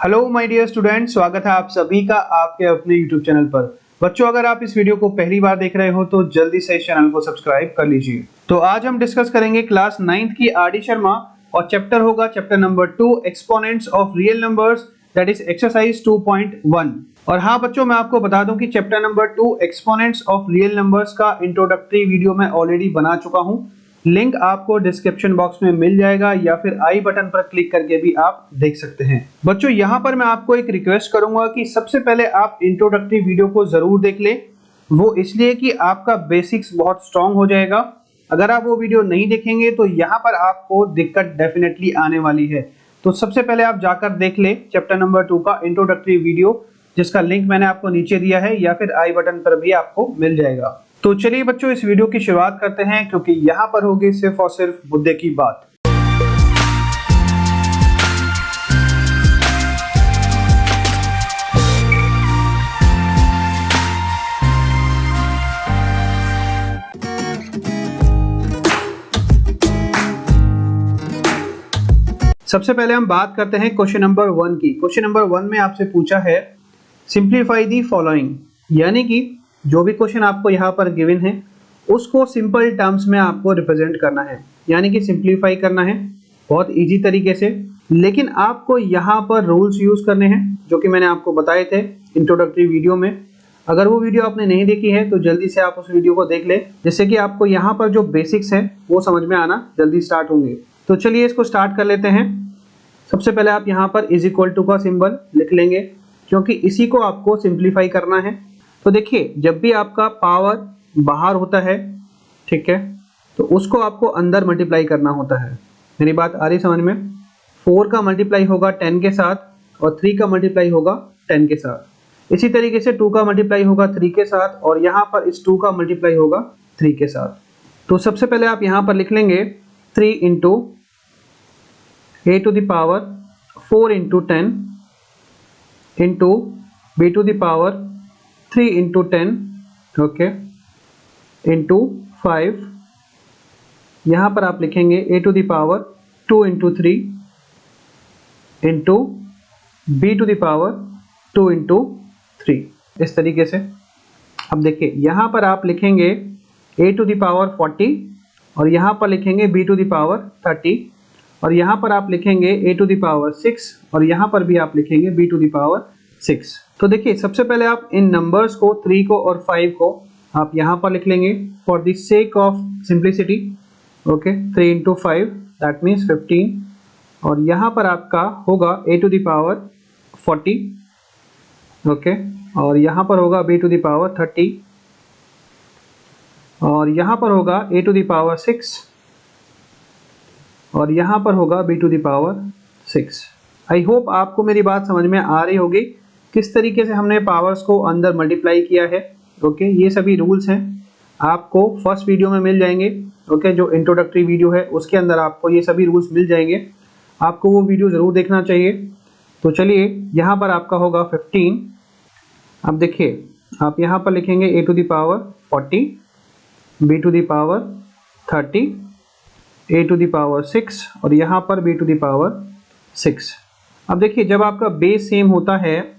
Hello my dear student, स्वागत है आप सभी का आपके अपने यूट्यूब चैनल पर। बच्चों, अगर आप इस वीडियो को पहली बार देख रहे हो तो जल्दी से इस चैनल को सब्सक्राइब कर लीजिए। तो आज हम डिस्कस करेंगे क्लास 9th की आर.डी. शर्मा और चैप्टर होगा chapter number 2 exponents of real numbers, that is exercise 2.1। और हाँ बच्चों, मैं आपको बता दूं कि chapter number 2 exponents of real numbers का इंट्रोडक्टरी वीडियो मैं ऑलरेडी बना चुका हूं। लिंक आपको डिस्क्रिप्शन बॉक्स में मिल जाएगा या फिर आई बटन पर क्लिक करके भी आप देख सकते हैं। बच्चों, यहाँ पर मैं आपको एक रिक्वेस्ट करूंगा कि सबसे पहले आप इंट्रोडक्टरी वीडियो को जरूर देख लें। वो इसलिए कि आपका बेसिक्स बहुत स्ट्रांग हो जाएगा। अगर आप वो वीडियो नहीं देखेंगे तो यहाँ पर आपको दिक्कत डेफिनेटली आने वाली है। तो सबसे पहले आप जाकर देख ले चैप्टर नंबर 2 का इंट्रोडक्टरी वीडियो, जिसका लिंक मैंने आपको नीचे दिया है या फिर आई बटन पर भी आपको मिल जाएगा। तो चलिए बच्चों, इस वीडियो की शुरुआत करते हैं, क्योंकि यहाँ पर होगी सिर्फ और सिर्फ मुद्दे की बात। सबसे पहले हम बात करते हैं क्वेश्चन नंबर 1 की। क्वेश्चन नंबर 1 में आपसे पूछा है सिंप्लीफाई दी फॉलोइंग, यानी कि जो भी क्वेश्चन आपको यहाँ पर गिवन है उसको सिंपल टर्म्स में आपको रिप्रेजेंट करना है, यानी कि सिंप्लीफाई करना है बहुत इजी तरीके से। लेकिन आपको यहाँ पर रूल्स यूज करने हैं जो कि मैंने आपको बताए थे इंट्रोडक्टरी वीडियो में। अगर वो वीडियो आपने नहीं देखी है तो जल्दी से आप उस वीडियो को देख ले, जिससे कि आपको यहाँ पर जो बेसिक्स है वो समझ में आना जल्दी स्टार्ट होंगे। तो चलिए इसको स्टार्ट कर लेते हैं। सबसे पहले आप यहाँ पर इज इक्वल टू का सिंबल लिख लेंगे, क्योंकि इसी को आपको सिंप्लीफाई करना है। तो देखिए, जब भी आपका पावर बाहर होता है, ठीक है, तो उसको आपको अंदर मल्टीप्लाई करना होता है। मेरी बात आ रही समझ में? 4 का मल्टीप्लाई होगा 10 के साथ और 3 का मल्टीप्लाई होगा 10 के साथ। इसी तरीके से 2 का मल्टीप्लाई होगा 3 के साथ और यहाँ पर इस 2 का मल्टीप्लाई होगा 3 के साथ। तो सबसे पहले आप यहाँ पर लिख लेंगे 3 into a to the power 4 into 10 into b to the power 3 into 10, okay, into 5। यहाँ पर आप लिखेंगे a to the power 2 into 3 into b to the power 2 into 3, इस तरीके से। अब देखिए, यहाँ पर आप लिखेंगे a टू द पावर 40 और यहाँ पर लिखेंगे b टू द पावर 30 और यहाँ पर आप लिखेंगे a टू द पावर 6 और यहाँ पर भी आप लिखेंगे b टू द पावर 6। तो देखिए, सबसे पहले आप इन नंबर्स को 3 को और 5 को आप यहाँ पर लिख लेंगे for the sake of simplicity, okay. 3 इंटू 5 दैट मीन्स 15 और यहाँ पर आपका होगा a to the power 40, okay, और यहाँ पर होगा b टू द पावर 30 और यहाँ पर होगा a टू द पावर 6 और यहाँ पर होगा b to the power 6। I hope आपको मेरी बात समझ में आ रही होगी किस तरीके से हमने पावर्स को अंदर मल्टीप्लाई किया है, ओके। ये सभी रूल्स हैं, आपको फर्स्ट वीडियो में मिल जाएंगे, ओके। जो इंट्रोडक्टरी वीडियो है उसके अंदर आपको ये सभी रूल्स मिल जाएंगे, आपको वो वीडियो ज़रूर देखना चाहिए। तो चलिए, यहाँ पर आपका होगा 15। अब देखिए, आप यहाँ पर लिखेंगे a to the power 40, b to the power 30, a to the power 6 और यहाँ पर b टू द पावर 6। अब देखिए, जब आपका बेस सेम होता है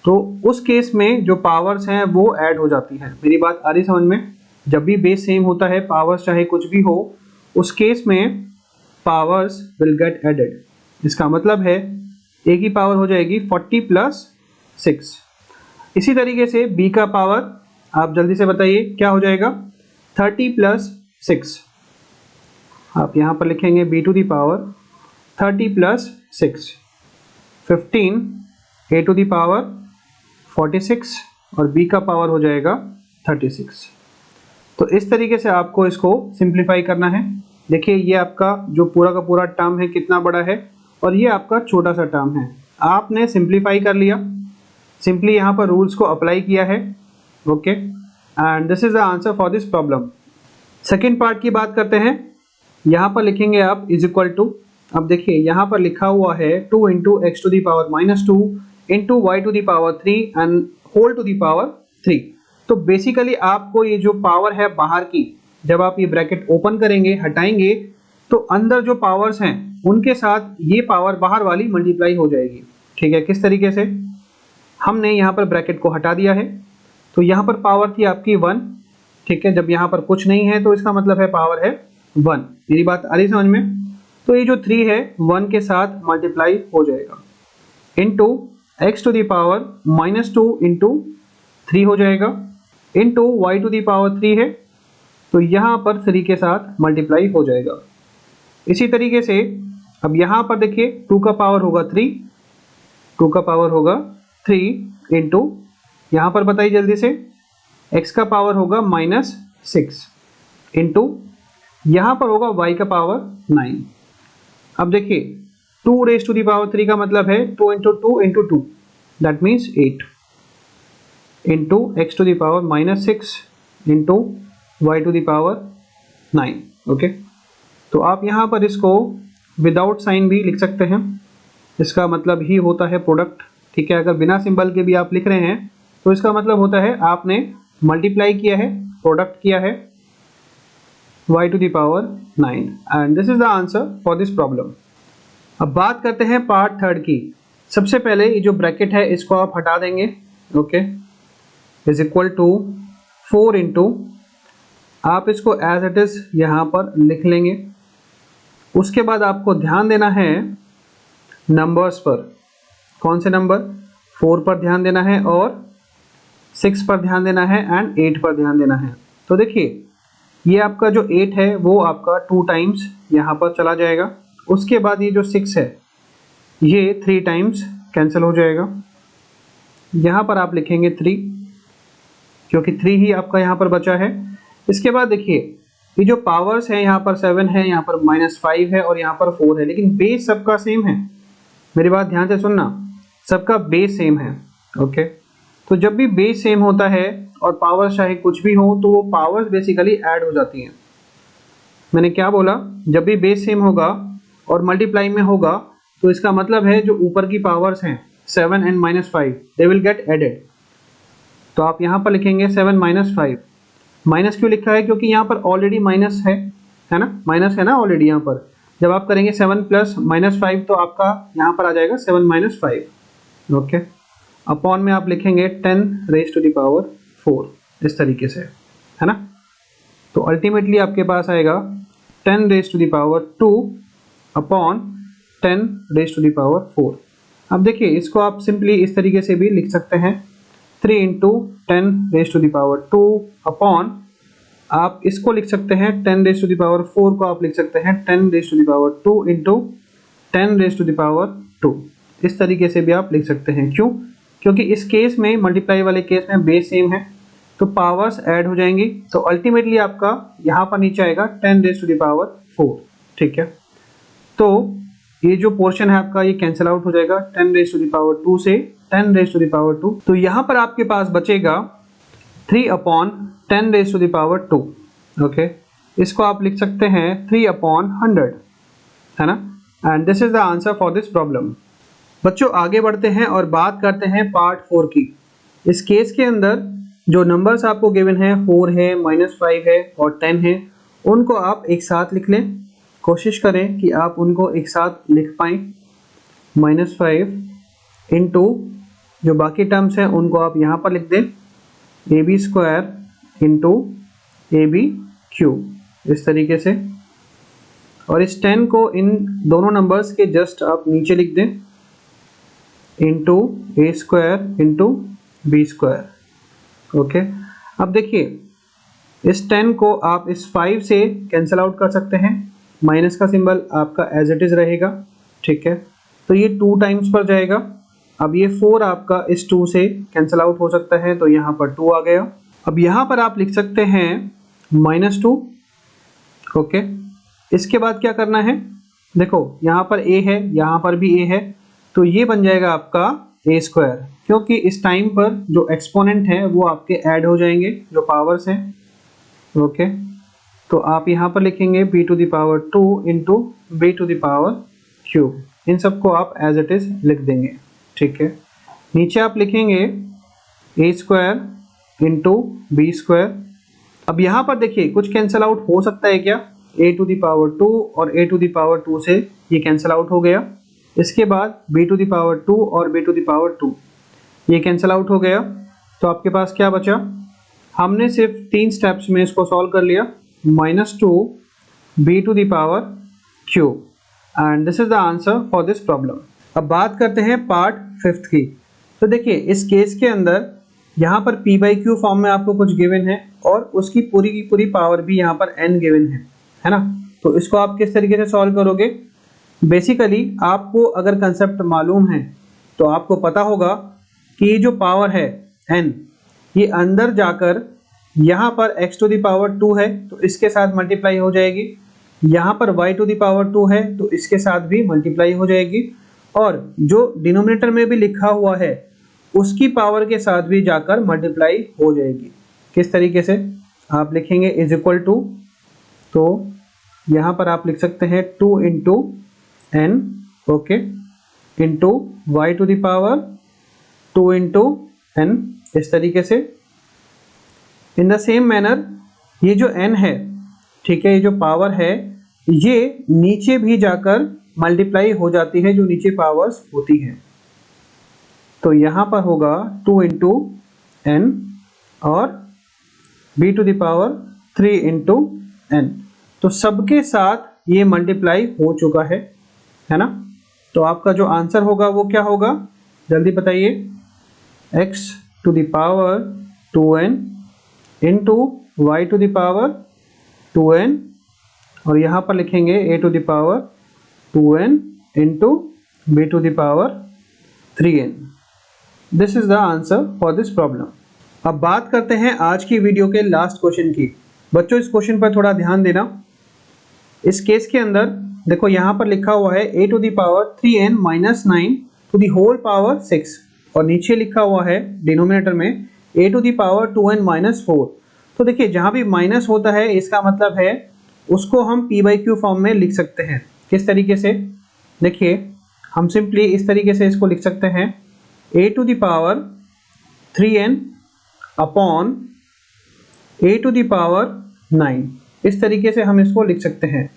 तो उस केस में जो पावर्स हैं वो ऐड हो जाती हैं। मेरी बात आ रही समझ में? जब भी बेस सेम होता है, पावर्स चाहे कुछ भी हो, उस केस में पावर्स विल गेट एडेड। इसका मतलब है a की पावर हो जाएगी 40 प्लस 6। इसी तरीके से b का पावर आप जल्दी से बताइए क्या हो जाएगा? 30 प्लस 6। आप यहाँ पर लिखेंगे b to the power 30 plus 6, 15 a to the power 46 और b का पावर हो जाएगा 36। तो इस तरीके से आपको इसको सिंप्लीफाई करना है। देखिए, ये आपका जो पूरा का पूरा टर्म है कितना बड़ा है और ये आपका छोटा सा टर्म है। आपने सिंप्लीफाई कर लिया, सिंपली यहाँ पर रूल्स को अप्लाई किया है, okay, and this is the answer for this problem. Second part की बात करते हैं। यहाँ पर लिखेंगे आप इज इक्वल टू, अब देखिए यहाँ पर लिखा हुआ है 2 into x to the power -2 into y to the power 3 and whole to the power 3। तो बेसिकली आपको ये जो पावर है बाहर की, जब आप ये ब्रैकेट ओपन करेंगे, हटाएंगे, तो अंदर जो पावर्स हैं उनके साथ ये पावर बाहर वाली मल्टीप्लाई हो जाएगी। ठीक है, किस तरीके से, हमने यहाँ पर ब्रैकेट को हटा दिया है, तो यहाँ पर पावर थी आपकी 1, ठीक है। जब यहाँ पर कुछ नहीं है तो इसका मतलब है पावर है 1। मेरी बात आ रही समझ में? तो ये जो 3 है 1 के साथ मल्टीप्लाई हो जाएगा, into x to the power -2 into 3 हो जाएगा, into y to the power 3 है तो यहाँ पर 3 के साथ मल्टीप्लाई हो जाएगा। इसी तरीके से अब यहाँ पर देखिए 2 का पावर होगा 3, 2 का पावर होगा 3 इंटू, यहाँ पर बताइए जल्दी से, x का पावर होगा -6 इंटू, यहाँ पर होगा y का पावर 9। अब देखिए 2 रेज टू दी पावर 3 का मतलब है 2 into 2 into 2, that means 8 into x to the power -6 into y to the power 9। Okay, तो आप यहाँ पर इसको विदाउट साइन भी लिख सकते हैं, इसका मतलब ही होता है प्रोडक्ट, ठीक है। अगर बिना सिंबल के भी आप लिख रहे हैं तो इसका मतलब होता है आपने मल्टीप्लाई किया है, प्रोडक्ट किया है y to the power 9, and this is the answer for this problem. अब बात करते हैं पार्ट थर्ड की। सबसे पहले ये जो ब्रैकेट है इसको आप हटा देंगे, okay, is equal to 4 into, आप इसको एज इट इज यहाँ पर लिख लेंगे। उसके बाद आपको ध्यान देना है नंबर्स पर। कौन से नंबर? 4 पर ध्यान देना है और 6 पर ध्यान देना है एंड 8 पर ध्यान देना है। तो देखिए ये आपका जो 8 है वो आपका 2 टाइम्स यहाँ पर चला जाएगा, उसके बाद ये जो 6 है ये 3 टाइम्स कैंसिल हो जाएगा। यहाँ पर आप लिखेंगे 3, क्योंकि 3 ही आपका यहाँ पर बचा है। इसके बाद देखिए ये जो पावर्स है यहाँ पर 7 है, यहाँ पर -5 है और यहाँ पर 4 है, लेकिन बेस सबका सेम है। मेरी बात ध्यान से सुनना, सबका बेस सेम है, ओके। तो जब भी बेस सेम होता है और पावर्स चाहे कुछ भी हो तो वो पावर्स बेसिकली ऐड हो जाती हैं। मैंने क्या बोला? जब भी बेस सेम होगा और मल्टीप्लाई में होगा तो इसका मतलब है जो ऊपर की पावर्स हैं 7 and -5 they will get added. तो आप यहाँ पर लिखेंगे 7 -5। माइनस क्यों लिखा है? क्योंकि यहाँ पर ऑलरेडी माइनस है ना, माइनस है ना ऑलरेडी यहाँ पर। जब आप करेंगे 7 प्लस -5 तो आपका यहाँ पर आ जाएगा 7 -5, ओके। अपॉन में आप लिखेंगे 10 रेज टू द पावर 4, इस तरीके से, है ना। तो अल्टीमेटली आपके पास आएगा 10 raise to the power 2 upon 10 raise to the power 4। अब देखिए इसको आप सिंपली इस तरीके से भी लिख सकते हैं, 3 into 10 raise to the power 2 upon, आप इसको लिख सकते हैं 10 रेज टू द पावर 4 को आप लिख सकते हैं 10 raise to the power 2 into 10 raise to the power 2। इस तरीके से भी आप लिख सकते हैं। क्यों? क्योंकि इस केस में, मल्टीप्लाई वाले केस में बेस सेम है तो पावर्स ऐड हो जाएंगी। तो अल्टीमेटली आपका यहाँ पर नीचे आएगा 10 रेज टू द पावर 4, ठीक है। तो ये जो पोर्शन है आपका ये कैंसिल आउट हो जाएगा 10 रेज टू द पावर 2 से 10 रेज टू द पावर 2। तो यहाँ पर आपके पास बचेगा 3 upon 10 raise to the power 2, okay. इसको आप लिख सकते हैं 3 अपॉन 100, है ना। And this is the answer for this problem. बच्चों आगे बढ़ते हैं और बात करते हैं पार्ट 4 की। इस केस के अंदर जो नंबर्स आपको गिवन है 4 है, -5 है और 10 है, उनको आप एक साथ लिख लें। कोशिश करें कि आप उनको एक साथ लिख पाएँ। -5 इंटू जो बाकी टर्म्स हैं उनको आप यहाँ पर लिख दें, AB² इंटू AB³, इस तरीके से। और इस 10 को इन दोनों नंबर्स के जस्ट आप नीचे लिख दें, into A² into B², okay. अब देखिए इस 10 को आप इस 5 से कैंसिल आउट कर सकते हैं, माइनस का सिंबल आपका एज इट इज रहेगा, ठीक है। तो ये 2 टाइम्स पर जाएगा। अब ये 4 आपका इस 2 से कैंसिल आउट हो सकता है तो यहाँ पर 2 आ गया। अब यहाँ पर आप लिख सकते हैं -2, ओके। इसके बाद क्या करना है? देखो यहाँ पर a है, यहाँ पर भी a है, तो ये बन जाएगा आपका A², क्योंकि इस टाइम पर जो एक्सपोनेंट है वो आपके ऐड हो जाएंगे, जो पावर्स हैं, ओके। तो आप यहाँ पर लिखेंगे b to the power 2 into b to the power 3। इन सबको आप एज इट इज लिख देंगे, ठीक है। नीचे आप लिखेंगे A² इंटू B²। अब यहाँ पर देखिए कुछ कैंसिल आउट हो सकता है क्या? a टू द पावर 2 और a टू द पावर 2 से ये कैंसिल आउट हो गया, इसके बाद b टू द पावर 2 और b टू द पावर 2, ये कैंसिल आउट हो गया। तो आपके पास क्या बचा, हमने सिर्फ 3 स्टेप्स में इसको सॉल्व कर लिया, -2 b to the power cube, and this is the answer for this problem. अब बात करते हैं पार्ट 5th की। तो देखिए इस केस के अंदर यहाँ पर p/q फॉर्म में आपको कुछ गिवन है और उसकी पूरी की पूरी पावर भी यहाँ पर n गिवन है ना। तो इसको आप किस तरीके से सॉल्व करोगे, बेसिकली आपको अगर कंसेप्ट मालूम है तो आपको पता होगा कि ये जो पावर है n, ये अंदर जाकर यहाँ पर x टू द पावर 2 है तो इसके साथ मल्टीप्लाई हो जाएगी, यहाँ पर y टू द पावर 2 है तो इसके साथ भी मल्टीप्लाई हो जाएगी, और जो डिनोमिनेटर में भी लिखा हुआ है उसकी पावर के साथ भी जाकर मल्टीप्लाई हो जाएगी। किस तरीके से आप लिखेंगे, इज इक्वल टू, तो यहाँ पर आप लिख सकते हैं 2 into n, okay, into y to the power 2 into n, इस तरीके से। इन द सेम मैनर ये जो n है, ठीक है, ये जो पावर है ये नीचे भी जाकर मल्टीप्लाई हो जाती है जो नीचे पावर्स होती हैं। तो यहाँ पर होगा 2 इंटू n और b to the power 3 into n। तो सबके साथ ये मल्टीप्लाई हो चुका है ना। तो आपका जो आंसर होगा वो क्या होगा, जल्दी बताइए, x to the power 2n into y to the power 2n, और यहाँ पर लिखेंगे a to the power 2n into b to the power 3n। This is the answer for this problem. अब बात करते हैं आज की वीडियो के लास्ट क्वेश्चन की। बच्चों इस क्वेश्चन पर थोड़ा ध्यान देना। इस केस के अंदर देखो यहाँ पर लिखा हुआ है a to the power 3n minus 9 to the whole power 6, और नीचे लिखा हुआ है डिनोमिनेटर में a to the power 2n minus 4। तो देखिए जहाँ भी माइनस होता है इसका मतलब है उसको हम p/q फॉर्म में लिख सकते हैं। किस तरीके से, देखिए हम सिंपली इस तरीके से इसको लिख सकते हैं, a to the power 3n upon a to the power 9, इस तरीके से हम इसको लिख सकते हैं,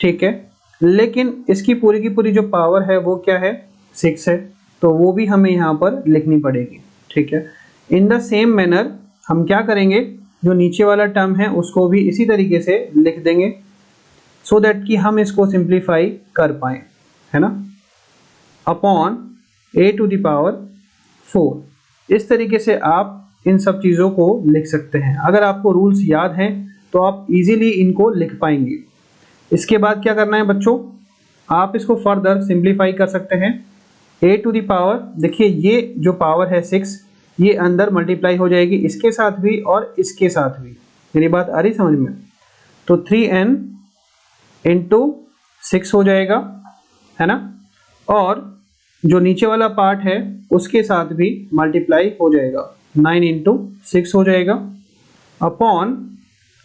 ठीक है। लेकिन इसकी पूरी की पूरी जो पावर है वो क्या है, 6 है, तो वो भी हमें यहाँ पर लिखनी पड़ेगी, ठीक है। इन द सेम मैनर हम क्या करेंगे, जो नीचे वाला टर्म है उसको भी इसी तरीके से लिख देंगे सो दैट कि हम इसको सिंप्लीफाई कर पाएँ, है ना, upon a to the power 4। इस तरीके से आप इन सब चीज़ों को लिख सकते हैं। अगर आपको रूल्स याद हैं तो आप इजीली इनको लिख पाएंगे। इसके बाद क्या करना है बच्चों, आप इसको फर्दर सिंप्लीफाई कर सकते हैं। a टू द पावर, देखिए ये जो पावर है 6, ये अंदर मल्टीप्लाई हो जाएगी इसके साथ भी और इसके साथ भी। मेरी बात आ रही समझ में, तो 3n इंटू 6 हो जाएगा, है ना, और जो नीचे वाला पार्ट है उसके साथ भी मल्टीप्लाई हो जाएगा, 9 इंटू 6 हो जाएगा, अपॉन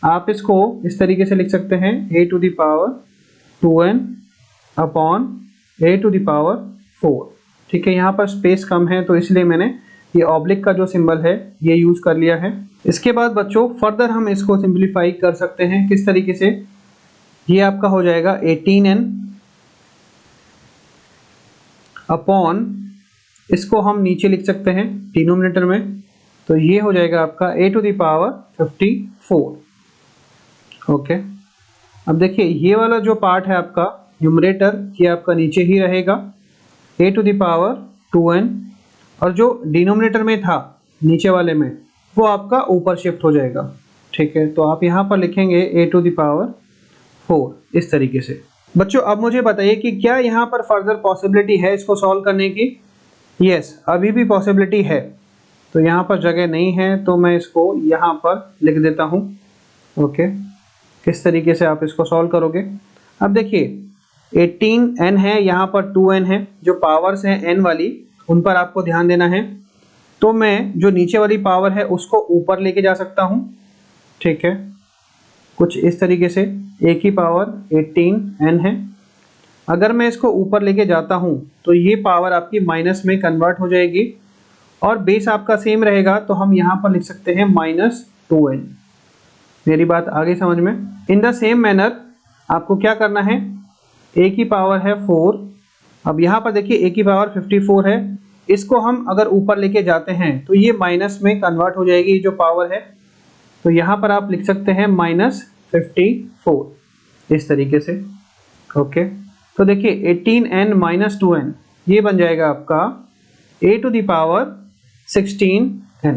आप इसको इस तरीके से लिख सकते हैं a to the power 2n upon a to the power 4, ठीक है। यहाँ पर स्पेस कम है तो इसलिए मैंने ये ऑब्लिक का जो सिंबल है ये यूज़ कर लिया है। इसके बाद बच्चों फर्दर हम इसको सिंप्लीफाई कर सकते हैं। किस तरीके से, ये आपका हो जाएगा 18n अपॉन, इसको हम नीचे लिख सकते हैं डिनोमिनेटर में, तो ये हो जाएगा आपका a to the power 54, okay. अब देखिए ये वाला जो पार्ट है आपका न्यूमरेटर, ये आपका नीचे ही रहेगा, a to the power 2n, और जो डिनोमिनेटर में था नीचे वाले में वो आपका ऊपर शिफ्ट हो जाएगा, ठीक है। तो आप यहाँ पर लिखेंगे a टू द पावर 4, इस तरीके से। बच्चों अब मुझे बताइए कि क्या यहाँ पर फर्दर पॉसिबिलिटी है इसको सॉल्व करने की। यस, अभी भी पॉसिबिलिटी है। तो यहाँ पर जगह नहीं है तो मैं इसको यहाँ पर लिख देता हूँ, ओके। किस तरीके से आप इसको सॉल्व करोगे, अब देखिए 18n है, यहाँ पर 2n है, जो पावर्स हैं n वाली उन पर आपको ध्यान देना है। तो मैं जो नीचे वाली पावर है उसको ऊपर लेके जा सकता हूँ, ठीक है, कुछ इस तरीके से। एक ही पावर 18n है, अगर मैं इसको ऊपर लेके जाता हूँ तो ये पावर आपकी माइनस में कन्वर्ट हो जाएगी और बेस आपका सेम रहेगा, तो हम यहाँ पर लिख सकते हैं -2n। मेरी बात आ गई समझ में। इन द सेम मैनर आपको क्या करना है, एक ही पावर है 4, अब यहाँ पर देखिए a की पावर 54 है, इसको हम अगर ऊपर लेके जाते हैं तो ये माइनस में कन्वर्ट हो जाएगी जो पावर है, तो यहाँ पर आप लिख सकते हैं -54 इस तरीके से। ओके, तो देखिए 18n माइनस 2n ये बन जाएगा आपका a to the power 16n।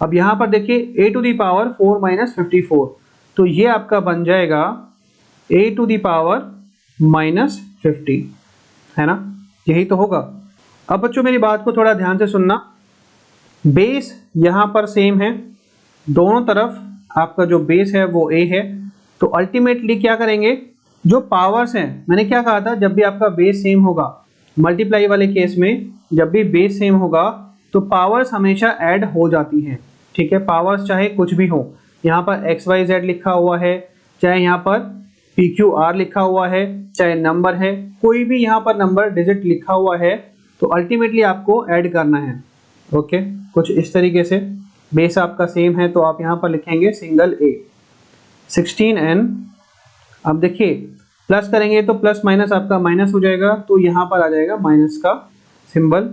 अब यहाँ पर देखिए a to the power 4 minus 54, तो ये आपका बन जाएगा a टू द पावर -50, है ना, यही तो होगा। अब बच्चों मेरी बात को थोड़ा ध्यान से सुनना, बेस यहाँ पर सेम है, दोनों तरफ आपका जो बेस है वो a है, तो अल्टीमेटली क्या करेंगे, जो पावर्स हैं, मैंने क्या कहा था, जब भी आपका बेस सेम होगा, मल्टीप्लाई वाले केस में जब भी बेस सेम होगा तो पावर्स हमेशा ऐड हो जाती हैं, ठीक है, पावर्स चाहे कुछ भी हो, यहाँ पर XYZ लिखा हुआ है, चाहे यहाँ पर PQR लिखा हुआ है, चाहे नंबर है, कोई भी यहाँ पर नंबर डिजिट लिखा हुआ है, तो अल्टीमेटली आपको ऐड करना है। ओके, कुछ इस तरीके से बेस आपका सेम है तो आप यहाँ पर लिखेंगे सिंगल a 16n। अब देखिए प्लस करेंगे तो प्लस माइनस आपका माइनस हो जाएगा, तो यहाँ पर आ जाएगा माइनस का सिंबल,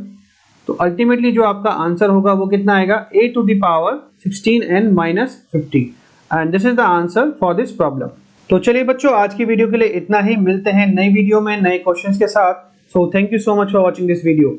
तो अल्टीमेटली जो आपका आंसर होगा वो कितना आएगा, a to the power 16n minus 50, and this is the answer for this problem. तो चलिए बच्चों, आज की वीडियो के लिए इतना ही, मिलते हैं नई वीडियो में नए क्वेश्चंस के साथ। So thank you so much for watching this video.